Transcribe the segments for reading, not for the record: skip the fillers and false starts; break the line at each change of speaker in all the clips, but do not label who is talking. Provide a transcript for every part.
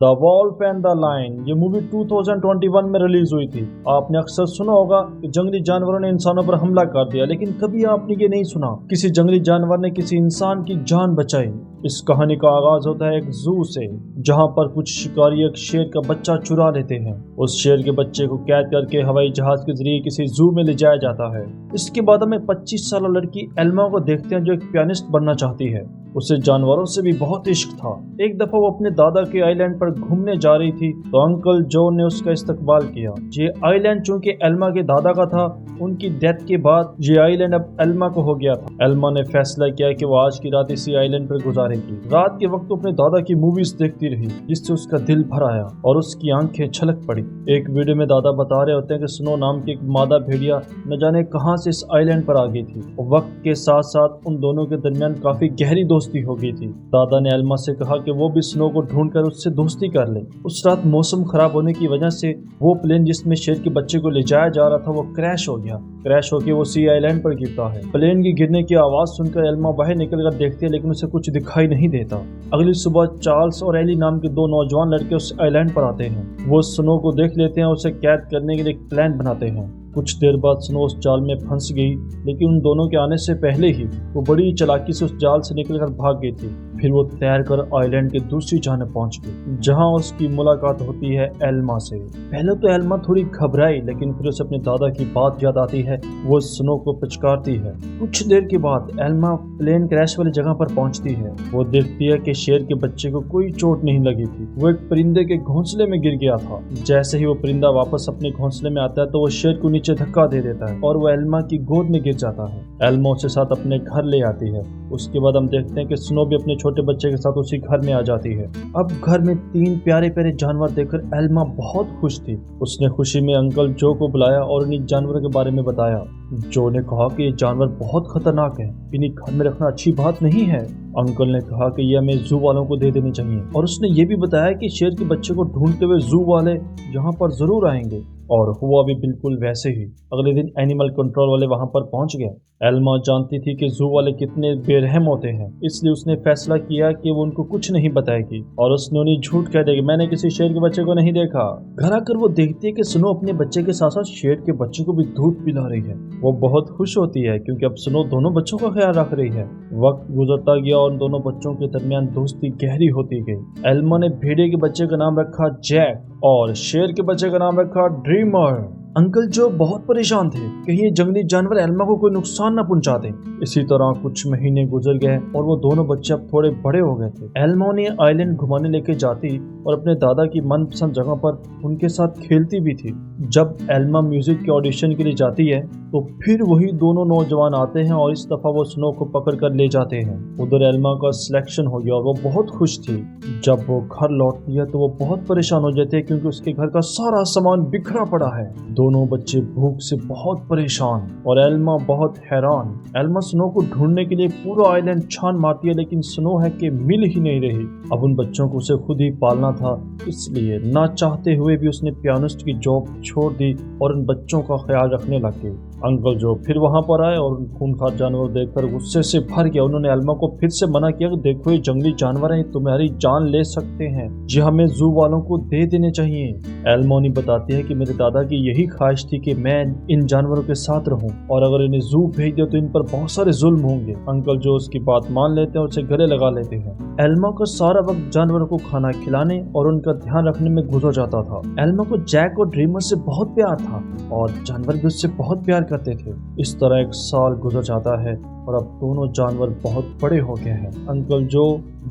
The wolf and the lion ये movie 2021 में release हुई थी। आपने अक्सर सुना होगा कि जंगली जानवरों ने इंसानों पर हमला कर दिया, लेकिन कभी आपने ये नहीं सुना किसी जंगली जानवर ने किसी इंसान की जान बचाई। इस कहानी का आगाज होता है एक जू से, जहां पर कुछ शिकारी एक शेर का बच्चा चुरा लेते हैं। उस शेर के बच्चे को कैद करके हवाई जहाज के जरिए किसी जू में ले जाया जाता है। इसके बाद हमें 25 साल लड़की एल्मा को देखते हैं, जो एक पियानिस्ट बनना चाहती है। उसे जानवरों से भी बहुत इश्क था। एक दफा वो अपने दादा के आइलैंड पर घूमने जा रही थी तो अंकल जो ने उसका इस्तकबाल किया। ये आइलैंड चूंकि एल्मा के दादा का था, उनकी डेथ के बाद ये आइलैंड अब एल्मा को हो गया था। एल्मा ने फैसला किया कि वो आज की रात इसी आइलैंड पर गुजारेगी। रात के वक्त अपने दादा की मूवीज देखती रही, जिससे उसका दिल भर आया और उसकी आंखें छलक पड़ी। एक वीडियो में दादा बता रहे होते हैं कि स्नो नाम की एक मादा भेड़िया न जाने कहां से इस आइलैंड पर आ गई थी। वक्त के साथ साथ उन दोनों के दरमियान काफी गहरी दोस्ती हो गई थी। दादा ने एल्मा से कहा कि वो भी स्नो को ढूंढकर उससे दोस्ती कर ले। उस रात मौसम खराब होने की वजह से वो प्लेन जिसमें शेर के बच्चे को ले जाया जा रहा था वो क्रैश हो गया। क्रैश होकर वो सी आइलैंड पर गिरता है। प्लेन की गिरने की आवाज सुनकर एल्मा बाहर निकलकर देखती है, लेकिन उसे कुछ दिखाई नहीं देता। अगली सुबह चार्ल्स और एली नाम के दो नौजवान लड़के उस आइलैंड पर आते हैं। वो स्नो को देख लेते हैं और उसे कैद करने के लिए एक प्लान बनाते हैं। कुछ देर बाद स्नो उस जाल में फंस गई, लेकिन उन दोनों के आने से पहले ही वो बड़ी चालाकी से उस जाल से निकलकर भाग गई थी। फिर वो तैरकर आइलैंड के दूसरी जानिब पहुंच गई, जहां उसकी मुलाकात होती है एल्मा से। पहले तो एल्मा थोड़ी घबराई, लेकिन फिर उसे अपने दादा की बात याद आती है। वो स्नो को पुचकारती है। कुछ देर के बाद एल्मा प्लेन क्रैश वाली जगह पर पहुंचती है। वो देखती है कि शेर के बच्चे को कोई चोट नहीं लगी थी। वो एक परिंदे के घोंसले में गिर गया था। जैसे ही वो परिंदा वापस अपने घोंसले में आता है तो वो शेर को नीचे धक्का दे देता है और वो एल्मा की गोद में गिर जाता है। एल्मा उसे साथ अपने घर ले आती है। उसके बाद हम देखते हैं कि स्नो भी अपने छोटे बच्चे के साथ उसी घर में आ जाती है। अब घर में 3 प्यारे प्यारे जानवर देखकर एल्मा बहुत खुश थी। उसने खुशी में अंकल जो को बुलाया और उन्हीं जानवरों के बारे में बताया। जो ने कहा कि ये जानवर बहुत खतरनाक है, इन्हें घर में रखना अच्छी बात नहीं है। अंकल ने कहा कि ये हमें जू वालों को दे देनी चाहिए, और उसने ये भी बताया कि शेर के बच्चे को ढूंढते हुए जू वाले यहाँ पर जरूर आएंगे। और हुआ भी बिल्कुल वैसे ही। अगले दिन एनिमल कंट्रोल वाले वहां पर पहुंच गए। एल्मा जानती थी कि जू वाले कितने बेरहम होते हैं, इसलिए उसने फैसला किया कि वो उनको कुछ नहीं बताएगी, और उसने उन्हें झूठ कह दिया कि मैंने किसी शेर के बच्चे को नहीं देखा। घर आकर वो देखती है कि स्नो अपने बच्चे के साथ साथ शेर के बच्चे को भी दूध पिला रही है। वो बहुत खुश होती है क्योंकि अब स्नो दोनों बच्चों का ख्याल रख रही है। वक्त गुजरता गया और दोनों बच्चों के दरमियान दोस्ती गहरी होती गई। एल्मा ने भेड़िए के बच्चे का नाम रखा जैक और शेर के बच्चे का नाम रखा ड्रीमर। अंकल जो बहुत परेशान थे कहीं ये जंगली जानवर एल्मा को कोई नुकसान न पहुंचा दें। इसी तरह कुछ महीने गुजर गए और वो दोनों बच्चे अब थोड़े बड़े हो गए थे। एल्मा उन्हें आइलैंड घुमाने लेके जाती और अपने दादा की मनपसंद जगह पर उनके साथ खेलती भी थी। जब एल्मा म्यूजिक के ऑडिशन के लिए जाती है तो फिर वही दोनों नौजवान आते हैं और इस दफा वो स्नो को पकड़ कर ले जाते हैं। उधर एल्मा का सिलेक्शन हो गया और वो बहुत खुश थी। जब वो घर लौटती है तो वो बहुत परेशान हो जाती है क्योंकि उसके घर का सारा सामान बिखरा पड़ा है। दोनों बच्चे भूख से बहुत परेशान और एल्मा बहुत हैरान। एल्मा स्नो को ढूंढने के लिए पूरा आइलैंड छान मारती है, लेकिन स्नो है कि मिल ही नहीं रही। अब उन बच्चों को उसे खुद ही पालना था, इसलिए ना चाहते हुए भी उसने पियानिस्ट की जॉब छोड़ दी और उन बच्चों का ख्याल रखने लग गई। अंकल जो फिर वहां पर आए और खूंखार जानवर देखकर गुस्से से भर गया। उन्होंने एल्मा को फिर से मना किया कि देखो ये जंगली जानवर हैं, तुम्हारी जान ले सकते हैं, जो हमें जू वालों को दे देने चाहिए। एल्मा ने बताती है कि मेरे दादा की यही ख्वाहिश थी कि मैं इन जानवरों के साथ रहूं, और अगर इन्हें जू भेज दिया तो इन पर बहुत सारे जुल्म होंगे। अंकल जो उसकी बात मान लेते हैं और उसे गले लगा लेते हैं। एल्मा का सारा वक्त जानवरों को खाना खिलाने और उनका ध्यान रखने में गुजर जाता था। एल्मा को जैक और ड्रीमर से बहुत प्यार था और जानवर भी उससे बहुत प्यार करते थे। इस तरह 1 साल गुजर जाता है और अब दोनों जानवर बहुत बड़े हो गए हैं। अंकल जो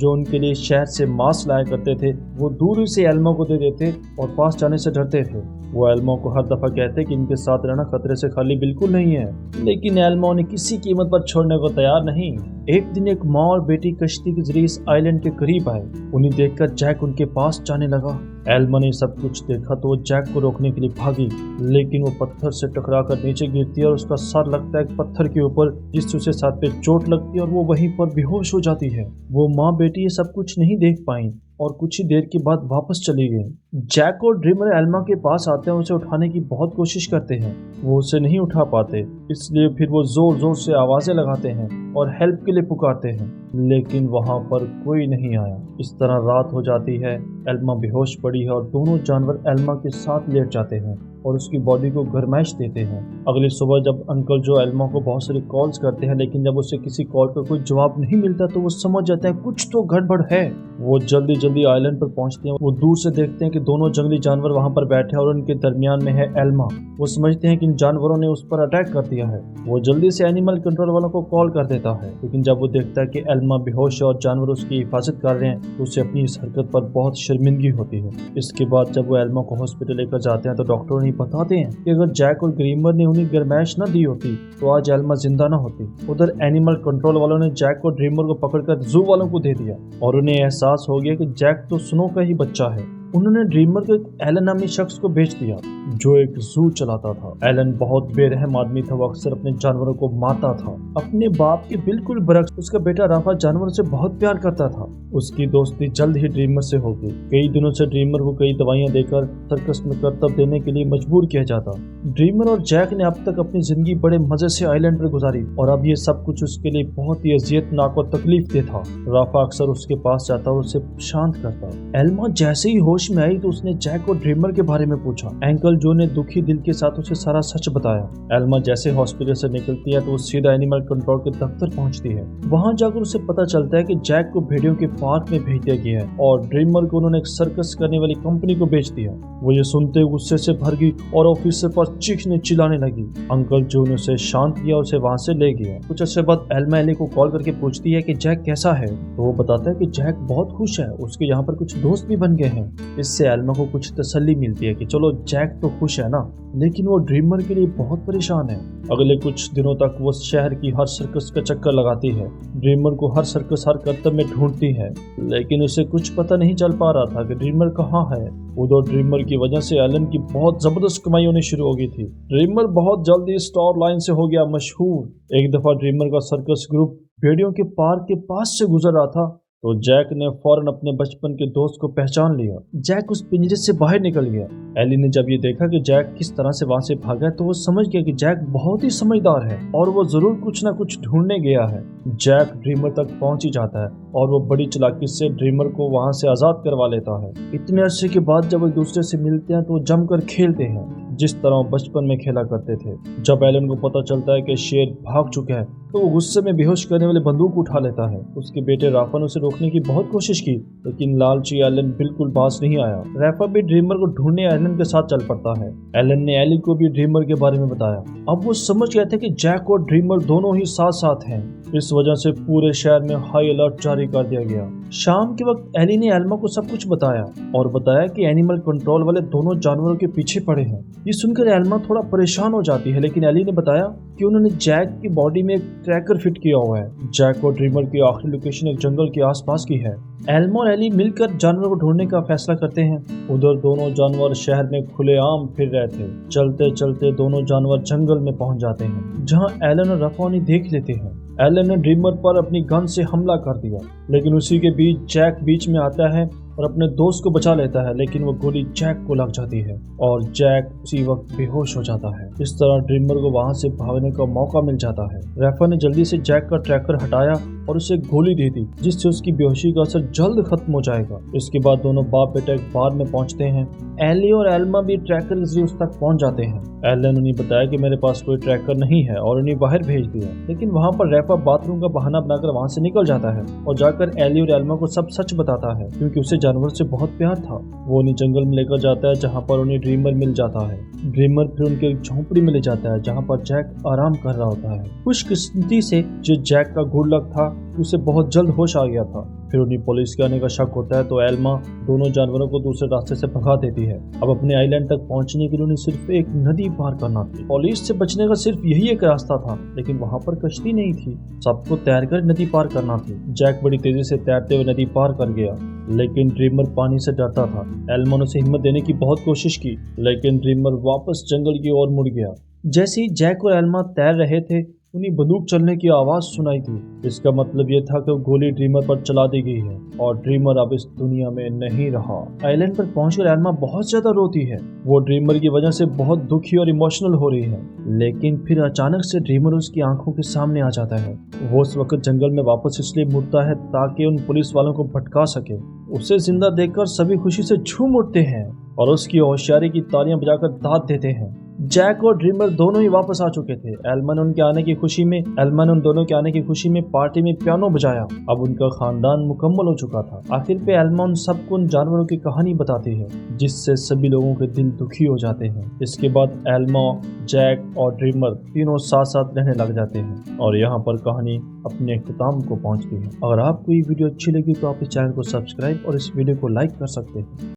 उनके लिए शहर से मांस लाया करते थे, वो दूर से एल्मा को दे देते और पास जाने से डरते थे। वो एल्मा को हर दफा कहते कि इनके साथ रहना खतरे से खाली बिल्कुल नहीं है, लेकिन एल्मा उन्हें किसी कीमत पर छोड़ने को तैयार नहीं। एक दिन एक माँ और बेटी कश्ती के जरिए इस आइलैंड के करीब आए। उन्हें देखकर जैक उनके पास जाने लगा। एल्मा ने सब कुछ देखा तो वो जैक को रोकने के लिए भागी, लेकिन वो पत्थर से टकराकर नीचे गिरती है और उसका सर लगता है एक पत्थर के ऊपर, जिससे उसे सर पे चोट लगती है और वो वहीं पर बेहोश हो जाती है। वो माँ बेटी ये सब कुछ नहीं देख पाई। और कुछ ही देर के बाद वापस चली गई। जैक और ड्रीमर एल्मा के पास आते हैं, उसे उठाने की बहुत कोशिश करते हैं। वो उसे नहीं उठा पाते, इसलिए फिर वो जोर जोर से आवाजें लगाते हैं और हेल्प के लिए पुकारते हैं, लेकिन वहां पर कोई नहीं आया। इस तरह रात हो जाती है। एल्मा बेहोश पड़ी है और दोनों जानवर एल्मा के साथ लेट जाते हैं और उसकी बॉडी को गर्माइश देते हैं। अगली सुबह जब अंकल जो एल्मा को बहुत सारी कॉल्स करते हैं, लेकिन जब उसे किसी कॉल का कोई जवाब नहीं मिलता तो वो समझ जाते हैं कुछ तो गड़बड़ है। वो जल्दी जल्दी आइलैंड पर पहुंचते हैं। वो दूर से देखते हैं कि दोनों जंगली जानवर वहां पर बैठे हैं और उनके दरमियान में है एल्मा। वो समझते हैं कि इन जानवरों ने उस पर अटैक कर दिया है। वो जल्दी से एनिमल कंट्रोल वालों को कॉल कर देता है, लेकिन जब वो देखता है कि एल्मा बेहोश है और जानवर उसकी हिफाजत कर रहे हैं तो उसे अपनी इस हरकत पर बहुत शर्मिंदगी होती है। इसके बाद जब वो एल्मा को हॉस्पिटल लेकर जाते हैं तो डॉक्टरों ने बताते हैं कि अगर जैक और ग्रीमर ने उन्हें गर्माइश न दी होती तो आज एल्मा जिंदा न होती। उधर एनिमल कंट्रोल वालों ने जैक और ड्रीमर को पकड़कर जू वालों को दे दिया और उन्हें एहसास हो गया कि जैक तो स्नो का ही बच्चा है। उन्होंने ड्रीमर को एक एलन नामी शख्स को बेच दिया जो एक जू चलाता था। एलन बहुत बेरहम आदमी था। वो अक्सर अपने जानवरों को मारता था। अपने बाप के बिल्कुल बरक्स उसका बेटा राफा जानवरों से बहुत प्यार करता था। उसकी दोस्ती जल्द ही ड्रीमर से हो गई। कई दिनों से ड्रीमर को कई दवाइयां देकर सर्कस में करतब देने के लिए मजबूर किया जाता। ड्रीमर और जैक ने अब तक अपनी जिंदगी बड़े मजे से आइलैंड पर गुजारी और अब ये सब कुछ उसके लिए बहुत ही अजियतनाक और तकलीफ दे था। राफा अक्सर उसके पास जाता और उसे शांत करता। एल्मा जैसे ही होश में आई तो उसने जैक और ड्रीमर के बारे में पूछा। अंकल जो ने दुखी दिल के साथ उसे सारा सच बताया। एल्मा जैसे हॉस्पिटल से निकलती है तो वो सीधा एनिमल कंट्रोल के दफ्तर पहुंचती है। वहां जाकर उसे पता चलता है कि जैक को भेड़ियों के पार्क में भेज दिया गया है और ड्रीमर को उन्होंने एक सर्कस करने वाली कंपनी को बेच दिया। वो ये सुनते गुस्से से भर गई और ऑफिसर पर चीखने चिल्लाने लगी। अंकल जो ने उसे शांत किया, उसे वहां से ले गया। कुछ अर्से बाद एल्मा एली को कॉल करके पूछती है कि जैक कैसा है, तो वो बताता है कि जैक बहुत खुश है, उसके यहाँ पर कुछ दोस्त भी बन गए हैं। इससे एल्मा को कुछ तसल्ली मिलती है कि चलो जैक तो खुश है ना, लेकिन वो ड्रीमर के लिए बहुत परेशान है। अगले कुछ दिनों तक वो शहर की हर सर्कस का चक्कर लगाती है। ड्रीमर को हर सर्कस हर करतब में ढूंढती है, लेकिन उसे कुछ पता नहीं चल पा रहा था कि ड्रीमर कहाँ है। उधर ड्रीमर की वजह से एलन की बहुत जबरदस्त कमाई होनी शुरू हो गई थी। ड्रीमर बहुत जल्दी स्टार लाइन से हो गया मशहूर। एक दफा ड्रीमर का सर्कस ग्रुप भेड़ियों के पार्क के पास से गुजर रहा था तो जैक ने फौरन अपने बचपन के दोस्त को पहचान लिया। जैक उस पिंजरे से बाहर निकल गया। एली ने जब ये देखा कि जैक किस तरह से वहां से भागा तो वो समझ गया कि जैक बहुत ही समझदार है और वो जरूर कुछ ना कुछ ढूंढने गया है। जैक ड्रीमर तक पहुंच ही जाता है और वो बड़ी चालाकी से ड्रीमर को वहां से आजाद करवा लेता है। इतने अरसे के बाद जब एक दूसरे से मिलते हैं तो वो जमकर खेलते हैं जिस तरह वो बचपन में खेला करते थे। जब एलन को पता चलता है कि शेर भाग चुका है तो वो गुस्से में बेहोश करने वाले बंदूक उठा लेता है। उसके बेटे राफा ने उसे रोकने की बहुत कोशिश की, लेकिन लालची एलन बिल्कुल पास नहीं आया। राफा भी ड्रीमर को ढूंढने एलन के साथ चल पड़ता है। एलन ने एली को भी ड्रीमर के बारे में बताया। अब वो समझ गए थे कि जैक और ड्रीमर दोनों ही साथ साथ हैं। इस वजह से पूरे शहर में हाई अलर्ट जारी कर दिया गया। शाम के वक्त एली ने एल्मा को सब कुछ बताया और बताया कि एनिमल कंट्रोल वाले दोनों जानवरों के पीछे पड़े हैं। ये सुनकर एल्मा थोड़ा परेशान हो जाती है, लेकिन एली ने बताया कि उन्होंने जैक की बॉडी में एक ट्रैकर फिट किया हुआ है। जैक और ड्रीमर की आखिरी लोकेशन एक जंगल के आसपास की है। एल्मा और एली मिलकर जानवर को ढूंढने का फैसला करते हैं। उधर दोनों जानवर शहर में खुलेआम फिर रहे थे। चलते चलते दोनों जानवर जंगल में पहुंच जाते हैं, जहां एलन और राफा उन्हें देख लेते हैं। एलन ने ड्रीमर पर अपनी गन से हमला कर दिया, लेकिन उसी के बीच जैक बीच में आता है और अपने दोस्त को बचा लेता है, लेकिन वो गोली जैक को लग जाती है और जैक उसी वक्त बेहोश हो जाता है। इस तरह ड्रीमर को वहां से भागने का मौका मिल जाता है। राफा ने जल्दी से जैक का ट्रैकर हटाया और उसे गोली दे दी, जिससे उसकी बेहोशी का असर जल्द खत्म हो जाएगा। इसके बाद दोनों बाप बेटा एक बार में पहुंचते हैं। एली और एल्मा भी ट्रैकर के जरिए उस तक पहुंच जाते हैं। एलन उन्हें बताया कि मेरे पास कोई ट्रैकर नहीं है और उन्हें बाहर भेज दिया, लेकिन वहां पर राफा बाथरूम का बहाना बनाकर वहां से निकल जाता है और जाकर एली और एल्मा को सब सच बताता है, क्योंकि उसे जानवर से बहुत प्यार था। वो उन्हें जंगल में लेकर जाता है जहाँ पर उन्हें ड्रीमर मिल जाता है। ड्रीमर फिर उनके एक झोंपड़ी में ले जाता है जहाँ पर जैक आराम कर रहा होता है। खुशकिस्मती से जो जैक का गुड लक था उसे बहुत जल्द होश आ गया था। फिर उन्हें पुलिस के आने का शक होता है तो एल्मा दोनों जानवरों को दूसरे रास्ते से भगा देती है। अब अपने आइलैंड तक पहुंचने के लिए उन्हें सिर्फ एक नदी पार करना थी। पुलिस से बचने का सिर्फ यही एक रास्ता था, लेकिन वहां पर कश्ती नहीं थी। सबको तैरकर नदी पार करना थी। जैक बड़ी तेजी से तैरते हुए नदी पार कर गया, लेकिन ड्रीमर पानी से डरता था। एल्मा ने उसे हिम्मत देने की बहुत कोशिश की, लेकिन ड्रीमर वापस जंगल की ओर मुड़ गया। जैसे ही जैक और एल्मा तैर रहे थे, उन्हीं बंदूक चलने की आवाज सुनाई थी। इसका मतलब ये था कि गोली ड्रीमर पर चला दी गई है और ड्रीमर अब इस दुनिया में नहीं रहा। आइलैंड पर पहुंचकर एल्मा बहुत ज्यादा रोती है। वो ड्रीमर की वजह से बहुत दुखी और इमोशनल हो रही है, लेकिन फिर अचानक से ड्रीमर उसकी आंखों के सामने आ जाता है। वो उस वक्त जंगल में वापस इसलिए मुड़ता है ताकि उन पुलिस वालों को भटका सके। उसे जिंदा देखकर सभी खुशी से झूम उठते हैं और उसकी होशियारी की तालियां बजाकर दाद देते हैं। जैक और ड्रीमर दोनों ही वापस आ चुके थे। एल्मा ने उन दोनों के आने की खुशी में पार्टी में पियानो बजाया। अब उनका खानदान मुकम्मल हो चुका था। आखिर पे एल्मा उन सबको उन जानवरों की कहानी बताती है, जिससे सभी लोगों के दिल दुखी हो जाते हैं। इसके बाद एल्मा, जैक और ड्रीमर तीनों साथ साथ रहने लग जाते हैं और यहाँ पर कहानी अपने इख्तिताम को पहुँचती है। अगर आपको ये वीडियो अच्छी लगी तो आप इस चैनल को सब्सक्राइब और इस वीडियो को लाइक कर सकते हैं।